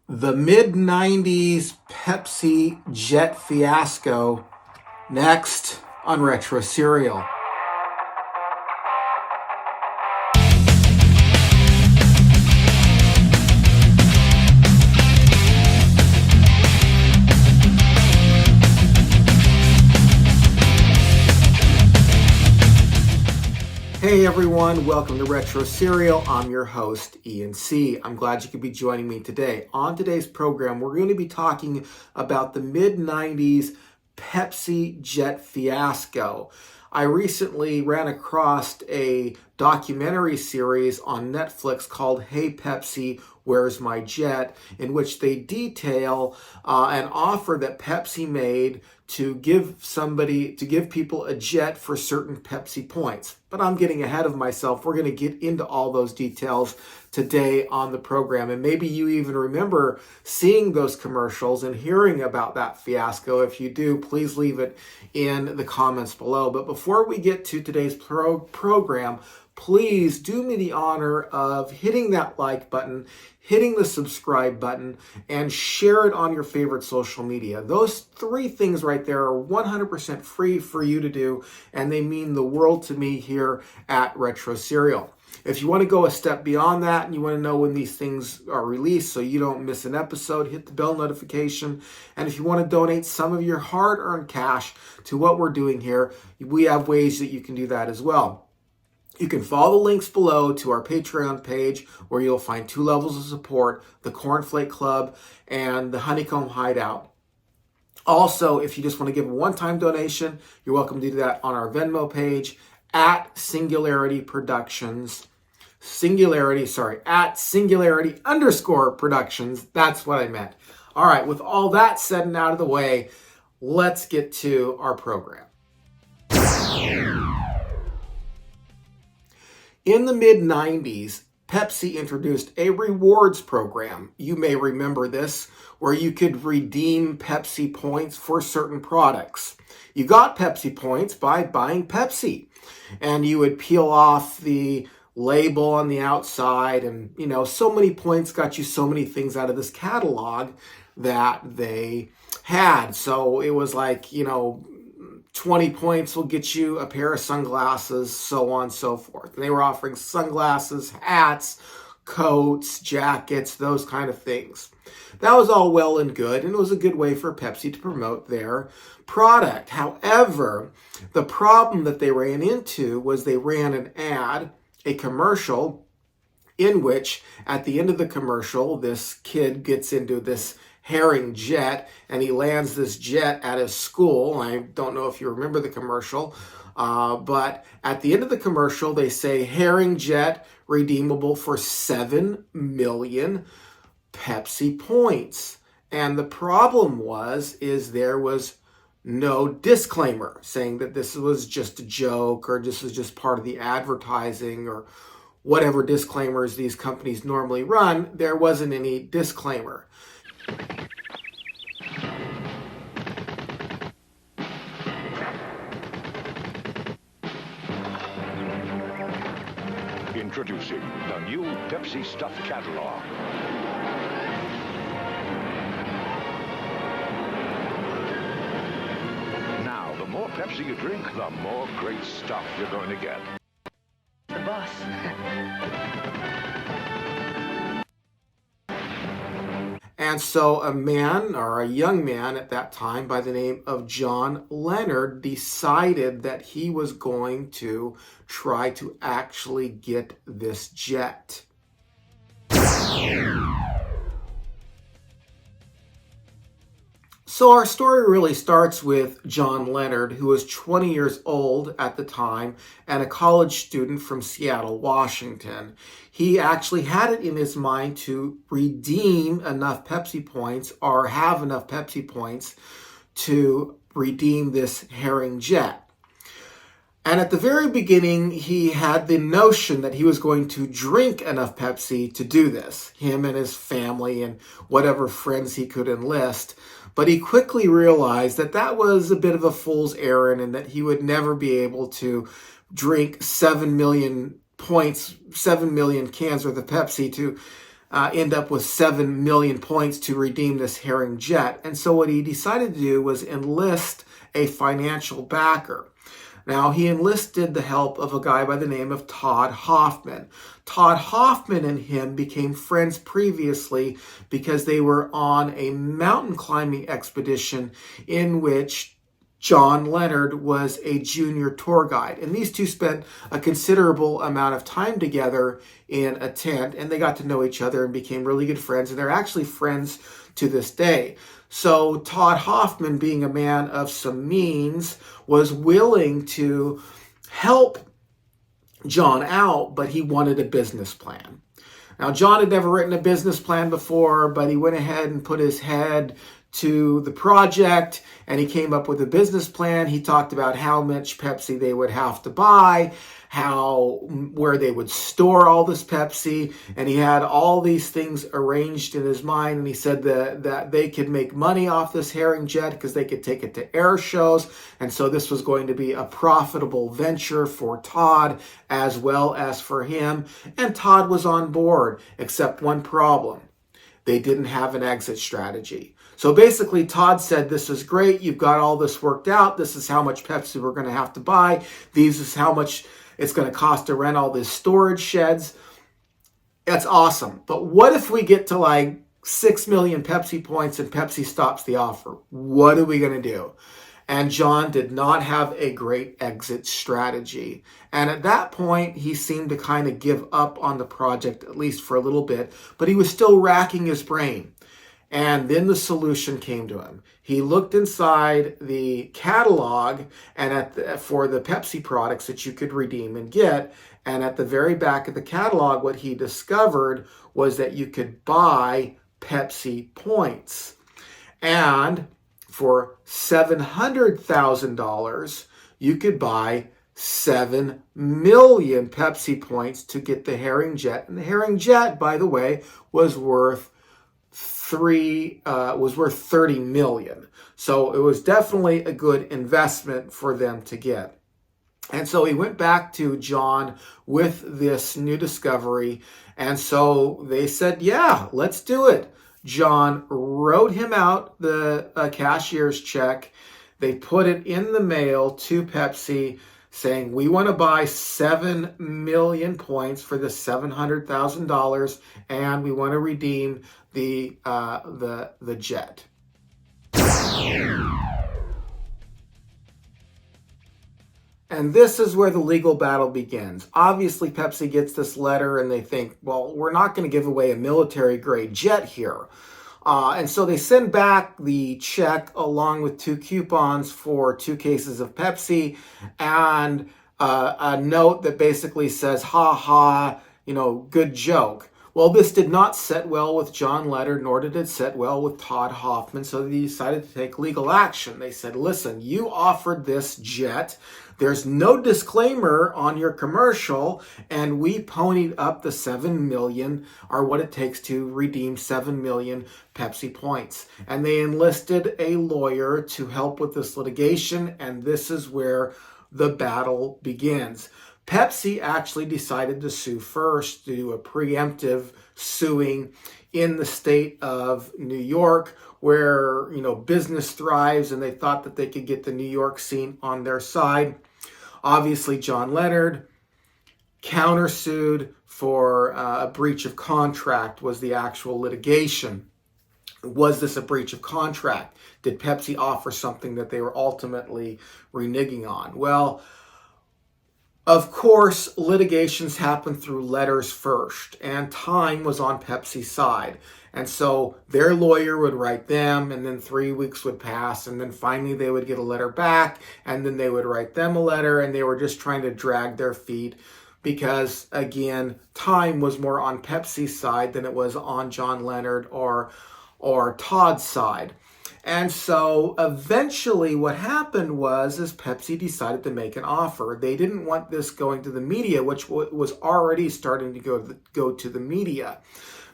The mid-90s Pepsi Jet fiasco, next on Retro Serial. Hey everyone, welcome to Retro Serial. I'm your host, Ian C. I'm glad you could be joining me today. On today's program, we're going to be talking about the mid-90s Pepsi Jet fiasco. I recently ran across a documentary series on Netflix called Hey Pepsi, Where's My Jet?, in which they detail an offer that Pepsi made to give people a jet for certain Pepsi points. But I'm getting ahead of myself. We're going to get into all those details today on the program. And maybe you even remember seeing those commercials and hearing about that fiasco. If you do, please leave it in the comments below. But before we get to today's program, please do me the honor of hitting that like button, hitting the subscribe button, and share it on your favorite social media. Those three things right there are 100% free for you to do, and they mean the world to me here at Retro Serial. If you want to go a step beyond that and you want to know when these things are released so you don't miss an episode, hit the bell notification. And if you want to donate some of your hard-earned cash to what we're doing here, we have ways that you can do that as well. You can follow the links below to our Patreon page, where you'll find two levels of support: the Cornflake Club and the Honeycomb Hideout. Also, if you just want to give a one-time donation, you're welcome to do that on our Venmo page at Singularity Productions. At Singularity_Productions. That's what I meant. All right, with all that said and out of the way, let's get to our program. In the mid-90s, Pepsi introduced a rewards program. You may remember this, where you could redeem Pepsi points for certain products. You got Pepsi points by buying Pepsi, and you would peel off the label on the outside, and so many points got you so many things out of this catalog that they had. So it was like, 20 points will get you a pair of sunglasses, so on and so forth. And they were offering sunglasses, hats, coats, jackets, those kind of things. That was all well and good, and it was a good way for Pepsi to promote their product. However, the problem that they ran into was they ran an ad, a commercial, in which at the end of the commercial, this kid gets into this herring jet, and he lands this jet at his school. I don't know if you remember the commercial, but at the end of the commercial, they say herring jet redeemable for 7 million Pepsi points. And the problem is there was no disclaimer saying that this was just a joke, or this was just part of the advertising, or whatever disclaimers these companies normally run. There wasn't any disclaimer. Introducing the new Pepsi Stuff Catalog. Now, the more Pepsi you drink, the more great stuff you're going to get. The boss. And so a man, or a young man at that time by the name of John Leonard, decided that he was going to try to actually get this jet. So our story really starts with John Leonard, who was 20 years old at the time and a college student from Seattle, Washington. He actually had it in his mind to redeem enough Pepsi points, or have enough Pepsi points to redeem this herring jet. And at the very beginning, he had the notion that he was going to drink enough Pepsi to do this, him and his family and whatever friends he could enlist. But he quickly realized that that was a bit of a fool's errand, and that he would never be able to drink 7 million cans worth of Pepsi to end up with 7 million points to redeem this herring jet. And so what he decided to do was enlist a financial backer. Now, he enlisted the help of a guy by the name of Todd Hoffman. Todd Hoffman and him became friends previously because they were on a mountain climbing expedition in which John Leonard was a junior tour guide. And these two spent a considerable amount of time together in a tent, and they got to know each other and became really good friends. And they're actually friends to this day. So Todd Hoffman, being a man of some means, was willing to help John out, but he wanted a business plan. Now, John had never written a business plan before, but he went ahead and put his head to the project, and he came up with a business plan. He talked about how much Pepsi they would have to buy, where they would store all this Pepsi, and he had all these things arranged in his mind. And he said that they could make money off this herring jet because they could take it to air shows, and so this was going to be a profitable venture for Todd as well as for him. And Todd was on board, except one problem: they didn't have an exit strategy. So basically, Todd said, this is great. You've got all this worked out. This is how much Pepsi we're going to have to buy. This is how much it's going to cost to rent all these storage sheds. That's awesome. But what if we get to like 6 million Pepsi points and Pepsi stops the offer? What are we going to do? And John did not have a great exit strategy. And at that point, he seemed to kind of give up on the project, at least for a little bit, but he was still racking his brain. And then the solution came to him. He looked inside the catalog and for the Pepsi products that you could redeem and get. And at the very back of the catalog, what he discovered was that you could buy Pepsi points. And for $700,000, you could buy 7 million Pepsi points to get the herring jet. And the herring jet, by the way, was worth 30 million. So it was definitely a good investment for them to get. And so he went back to John with this new discovery. And so they said, yeah, let's do it. John wrote him out the cashier's check. They put it in the mail to Pepsi saying, we want to buy 7 million points for the $700,000, and we want to redeem the jet. And this is where the legal battle begins. Obviously, Pepsi gets this letter and they think, well, we're not going to give away a military-grade jet here. And so they send back the check along with 2 coupons for 2 cases of Pepsi and a note that basically says, ha ha, good joke. Well, this did not set well with John Leonard, nor did it set well with Todd Hoffman, so they decided to take legal action. They said, listen, you offered this jet. There's no disclaimer on your commercial, and we ponied up the 7 million, or what it takes to redeem 7 million Pepsi points. And they enlisted a lawyer to help with this litigation, and this is where the battle begins. Pepsi actually decided to sue first, to do a preemptive suing in the state of New York, where, business thrives, and they thought that they could get the New York scene on their side. Obviously, John Leonard countersued for a breach of contract was the actual litigation. Was this a breach of contract? Did Pepsi offer something that they were ultimately reneging on? Well, of course, litigations happen through letters first, and time was on Pepsi's side. And so their lawyer would write them, and then 3 weeks would pass, and then finally they would get a letter back, and then they would write them a letter, and they were just trying to drag their feet because, again, time was more on Pepsi's side than it was on John Leonard or Todd's side. And so eventually what happened was Pepsi decided to make an offer. They didn't want this going to the media, which was already starting to go to the media.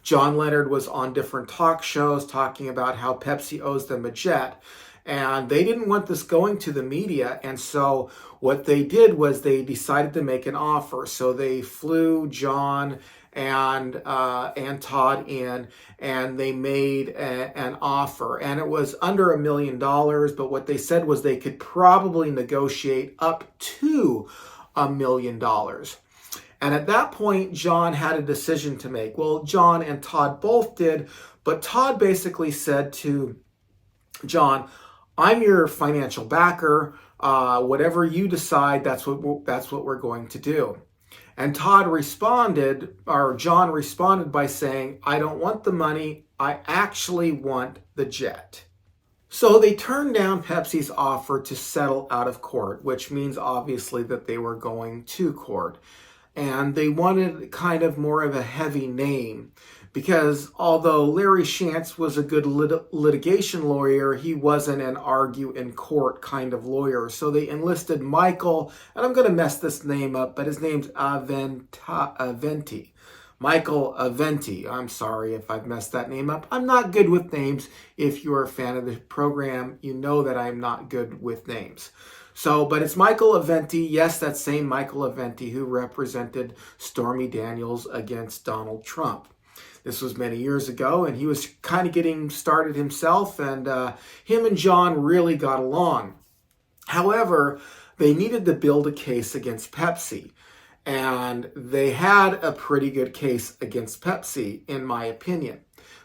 John Leonard was on different talk shows talking about how Pepsi owes them a jet. And they didn't want this going to the media. And so what they did was they decided to make an offer. So they flew John and Todd in, and they made an offer, and it was under $1 million. But what they said was they could probably negotiate up to $1 million. And at that point, John had a decision to make. Well, John and Todd both did, but Todd basically said to John, "I'm your financial backer. Whatever you decide, that's what we're going to do." And John responded by saying, "I don't want the money. I actually want the jet." So they turned down Pepsi's offer to settle out of court, which means obviously that they were going to court. And they wanted kind of more of a heavy name, because although Larry Shantz was a good litigation lawyer, he wasn't an argue in court kind of lawyer. So they enlisted Michael, and I'm going to mess this name up, but his name's Aventi. Michael Aventi. I'm sorry if I've messed that name up. I'm not good with names. If you're a fan of the program, you know that I'm not good with names. So, but it's Michael Aventi. Yes, that same Michael Aventi who represented Stormy Daniels against Donald Trump. This was many years ago, and he was kind of getting started himself, and him and John really got along. However, they needed to build a case against Pepsi, and they had a pretty good case against Pepsi, in my opinion.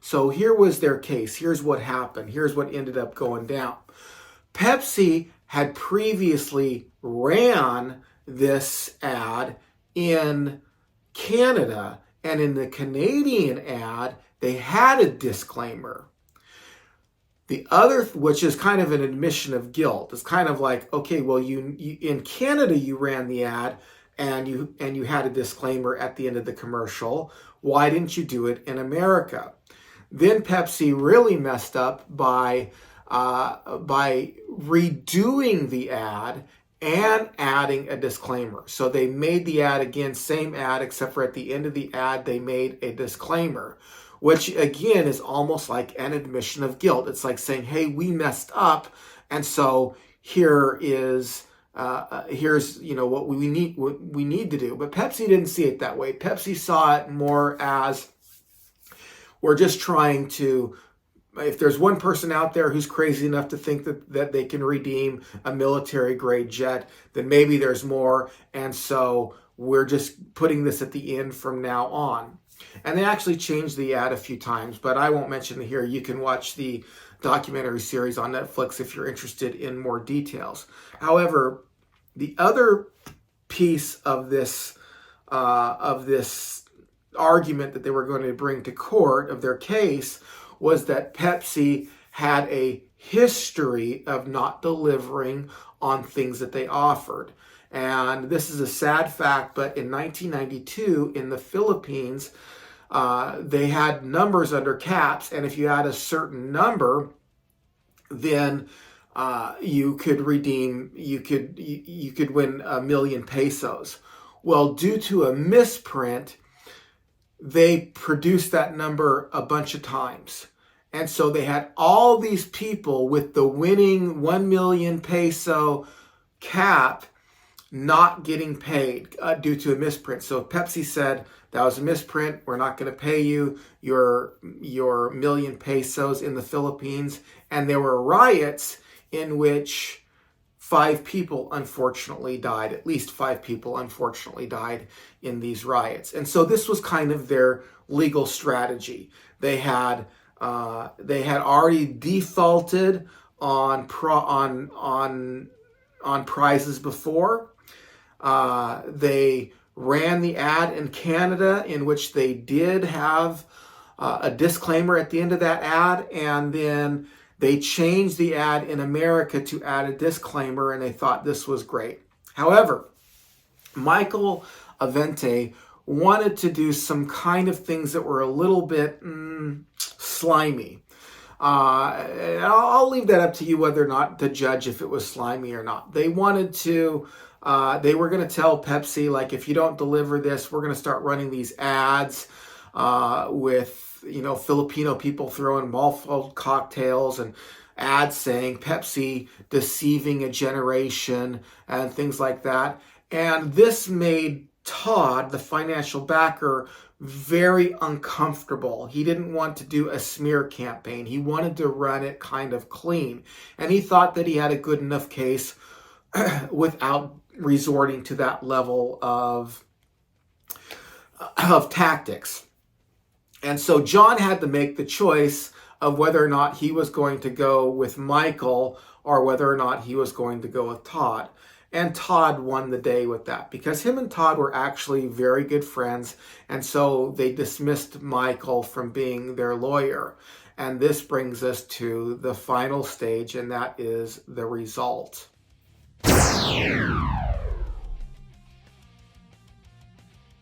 So here was their case. Here's what happened. Here's what ended up going down. Pepsi had previously ran this ad in Canada, and in the Canadian ad, they had a disclaimer. The other, which is kind of an admission of guilt. It's kind of like, okay, well, you in Canada you ran the ad and you had a disclaimer at the end of the commercial. Why didn't you do it in America? Then Pepsi really messed up by redoing the ad and adding a disclaimer. So they made the ad again, same ad, except for at the end of the ad, they made a disclaimer, which again is almost like an admission of guilt. It's like saying, hey, we messed up, and so here's what we need to do. But Pepsi didn't see it that way. Pepsi saw it more as, we're just trying to, if there's one person out there who's crazy enough to think that they can redeem a military grade jet, then maybe there's more. And so we're just putting this at the end from now on. And they actually changed the ad a few times, but I won't mention it here. You can watch the documentary series on Netflix if you're interested in more details. However, the other piece of this argument that they were going to bring to court of their case was that Pepsi had a history of not delivering on things that they offered. And this is a sad fact, but in 1992 in the Philippines, they had numbers under caps, and if you had a certain number, then you could win 1 million pesos. Well, due to a misprint, they produced that number a bunch of times. And so they had all these people with the winning 1 million peso cap not getting paid due to a misprint. So Pepsi said, that was a misprint. We're not going to pay you your 1 million pesos in the Philippines. And there were riots in which 5 people unfortunately died. At least 5 people unfortunately died in these riots. And so this was kind of their legal strategy. They had already defaulted on prizes before. They ran the ad in Canada, in which they did have a disclaimer at the end of that ad, and then they changed the ad in America to add a disclaimer, and they thought this was great. However, Michael Aventi wanted to do some kind of things that were a little bit slimy. And I'll leave that up to you whether or not to judge if it was slimy or not. They wanted to, they were going to tell Pepsi, like, if you don't deliver this, we're going to start running these ads with, Filipino people throwing Molotov cocktails and ads saying Pepsi deceiving a generation and things like that. And this made Todd, the financial backer, very uncomfortable. He didn't want to do a smear campaign. He wanted to run it kind of clean. And he thought that he had a good enough case without resorting to that level of tactics. And so John had to make the choice of whether or not he was going to go with Michael or whether or not he was going to go with Todd. And Todd won the day with that because him and Todd were actually very good friends. And so they dismissed Michael from being their lawyer. And this brings us to the final stage, and that is the result.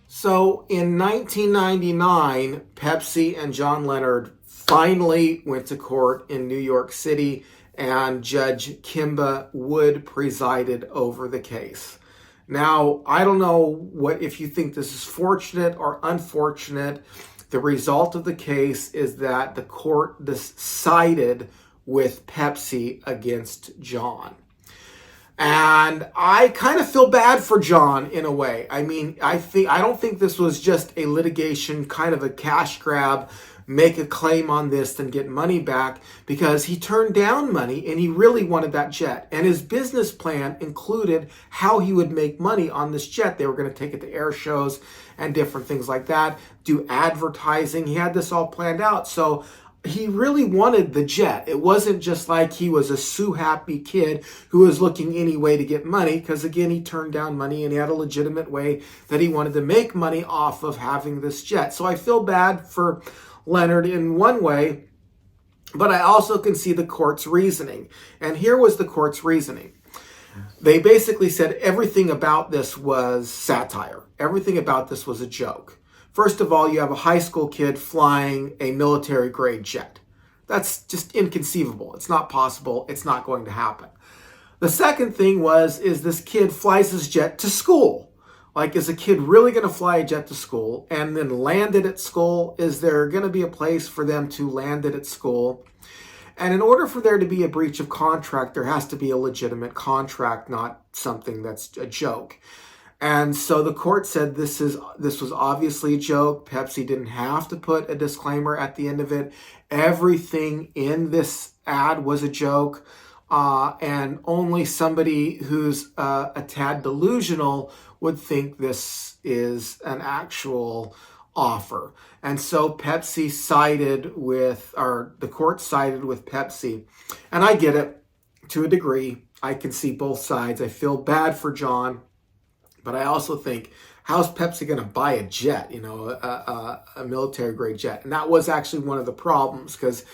So in 1999, Pepsi and John Leonard finally went to court in New York City, and Judge Kimba Wood presided over the case. Now, I don't know if you think this is fortunate or unfortunate. The result of the case is that the court sided with Pepsi against John. And I kind of feel bad for John in a way. I mean, I don't think this was just a litigation, kind of a cash grab, make a claim on this and get money back, because he turned down money and he really wanted that jet. And his business plan included how he would make money on this jet. They were going to take it to air shows and different things like that, do advertising. He had this all planned out. So he really wanted the jet. It wasn't just like he was a sue-happy kid who was looking any way to get money, because again, he turned down money and he had a legitimate way that he wanted to make money off of having this jet. So I feel bad for Leonard in one way, but I also can see the court's reasoning. And here was the court's reasoning. They basically said everything about this was satire. Everything about this was a joke. First of all, you have a high school kid flying a military-grade jet. That's just inconceivable. It's not possible. It's not going to happen. The second thing is this kid flies his jet to school. Like, is a kid really going to fly a jet to school and then land it at school? Is there going to be a place for them to land it at school? And in order for there to be a breach of contract, there has to be a legitimate contract, not something that's a joke. And so the court said this was obviously a joke. Pepsi didn't have to put a disclaimer at the end of it. Everything in this ad was a joke. And only somebody who's a tad delusional would think this is an actual offer. And so Pepsi sided with, or the court sided with Pepsi. And I get it to a degree. I can see both sides. I feel bad for John. But I also think, how's Pepsi going to buy a jet, a military-grade jet? And that was actually one of the problems, because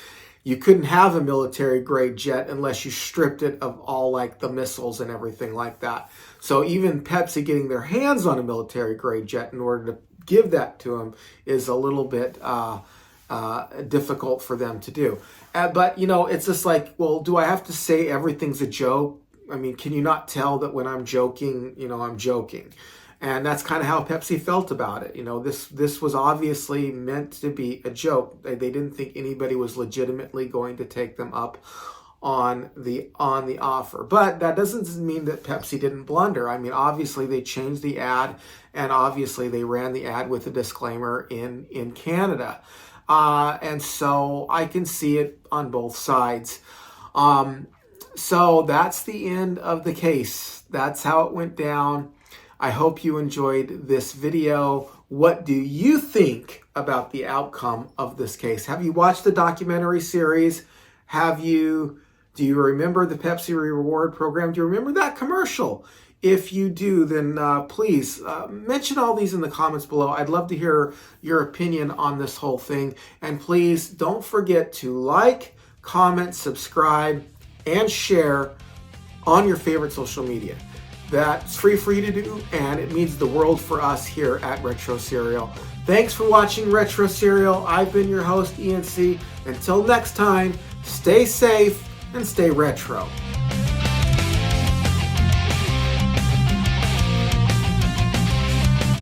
you couldn't have a military-grade jet unless you stripped it of all, like, the missiles and everything like that. So even Pepsi getting their hands on a military-grade jet in order to give that to them is a little bit difficult for them to do. But, it's just like, well, do I have to say everything's a joke? I mean, can you not tell that when I'm joking, I'm joking? And that's kind of how Pepsi felt about it. This was obviously meant to be a joke. They didn't think anybody was legitimately going to take them up on the offer. But that doesn't mean that Pepsi didn't blunder. I mean, obviously they changed the ad, and obviously they ran the ad with a disclaimer in Canada. And so I can see it on both sides. So that's the end of the case. That's how it went down. I hope you enjoyed this video. What do you think about the outcome of this case? Have you watched the documentary series? Do you remember the Pepsi Reward program? Do you remember that commercial? If you do, then please mention all these in the comments below. I'd love to hear your opinion on this whole thing. And please don't forget to like, comment, subscribe, and share on your favorite social media. That's free for you to do, and it means the world for us here at Retro Serial. Thanks for watching Retro Serial. I've been your host, Ian C. Until next time, stay safe and stay retro.